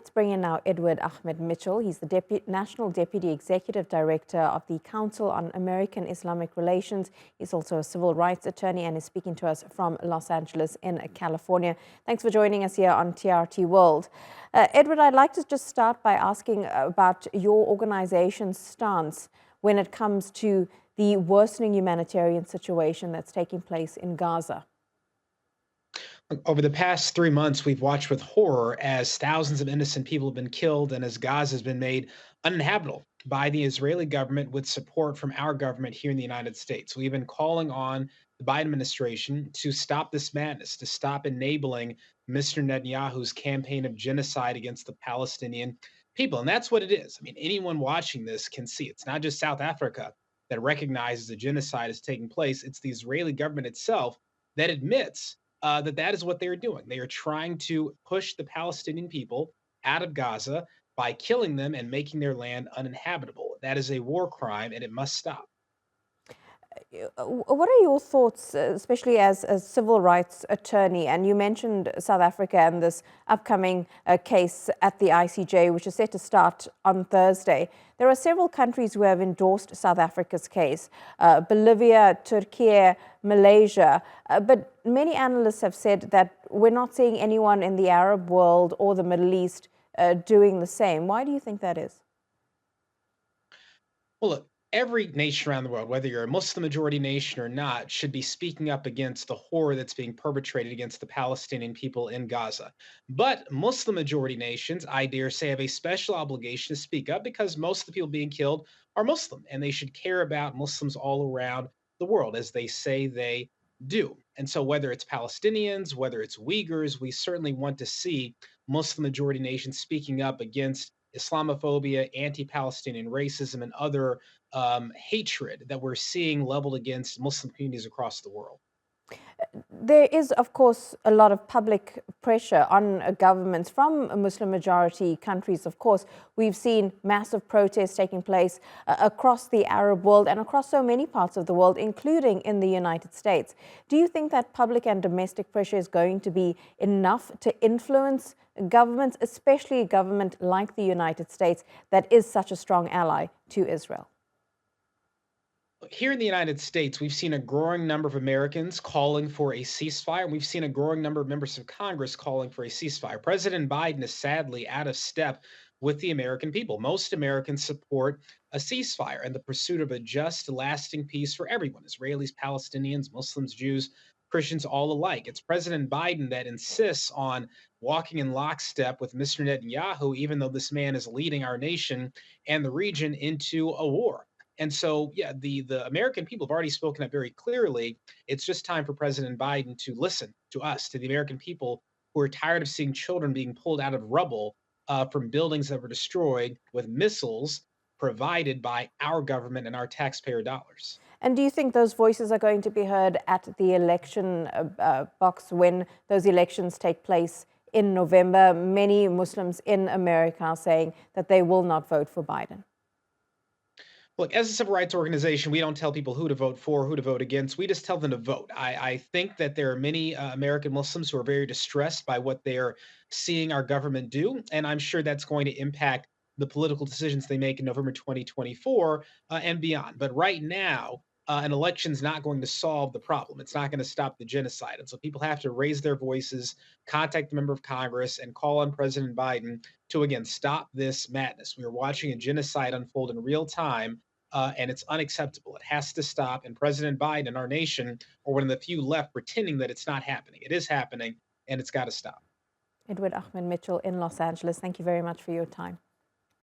let's bring in now Edward Ahmed Mitchell. He's the National Deputy Executive Director of the Council on American-Islamic Relations. He's also a civil rights attorney and is speaking to us from Los Angeles in California. Thanks for joining us here on TRT World. Edward, I'd like to just start by asking about your organization's stance when it comes to the worsening humanitarian situation that's taking place in Gaza. Over the past 3 months, we've watched with horror as thousands of innocent people have been killed and as Gaza has been made uninhabitable by the Israeli government with support from our government here in the United States. We've been calling on the Biden administration to stop this madness, to stop enabling Mr. Netanyahu's campaign of genocide against the Palestinian people. And that's what it is. I mean, anyone watching this can see it's not just South Africa that recognizes a genocide is taking place, it's the Israeli government itself that admits that is what they are doing. They are trying to push the Palestinian people out of Gaza by killing them and making their land uninhabitable. That is a war crime, and it must stop. What are your thoughts, especially as a civil rights attorney? And you mentioned South Africa and this upcoming case at the ICJ, which is set to start on Thursday. There are several countries who have endorsed South Africa's case, Bolivia, Turkey, Malaysia. But many analysts have said that we're not seeing anyone in the Arab world or the Middle East doing the same. Why do you think that is? Well, look, every nation around the world, whether you're a Muslim majority nation or not, should be speaking up against the horror that's being perpetrated against the Palestinian people in Gaza. But Muslim majority nations, I dare say, have a special obligation to speak up because most of the people being killed are Muslim, and they should care about Muslims all around the world, as they say they do. And so, whether it's Palestinians, whether it's Uyghurs, we certainly want to see Muslim majority nations speaking up against Islamophobia, anti Palestinian racism, and other hatred that we're seeing leveled against Muslim communities across the world. There is, of course, a lot of public pressure on governments from Muslim-majority countries. Of course, we've seen massive protests taking place across the Arab world and across so many parts of the world, including in the United States. Do you think that public and domestic pressure is going to be enough to influence governments, especially a government like the United States that is such a strong ally to Israel? Here in the United States, we've seen a growing number of Americans calling for a ceasefire, and we've seen a growing number of members of Congress calling for a ceasefire. President Biden is sadly out of step with the American people. Most Americans support a ceasefire and the pursuit of a just, lasting peace for everyone Israelis, Palestinians, Muslims, Jews, Christians, all alike. It's President Biden that insists on walking in lockstep with Mr. Netanyahu, even though this man is leading our nation and the region into a war. And so, yeah, the American people have already spoken up very clearly. It's just time for President Biden to listen to us, to the American people who are tired of seeing children being pulled out of rubble from buildings that were destroyed with missiles provided by our government and our taxpayer dollars. And do you think those voices are going to be heard at the election box when those elections take place in November? Many Muslims in America are saying that they will not vote for Biden. Look, as a civil rights organization, we don't tell people who to vote for, who to vote against. We just tell them to vote. I think that there are many American Muslims who are very distressed by what they're seeing our government do. And I'm sure that's going to impact the political decisions they make in November 2024 and beyond. But right now, an election's not going to solve the problem. It's not going to stop the genocide. And so people have to raise their voices, contact a member of Congress, and call on President Biden to, again, stop this madness. We are watching a genocide unfold in real time, and it's unacceptable. It has to stop. And President Biden and our nation are one of the few left pretending that it's not happening. It is happening, and it's got to stop. Edward Ahmed Mitchell in Los Angeles, thank you very much for your time.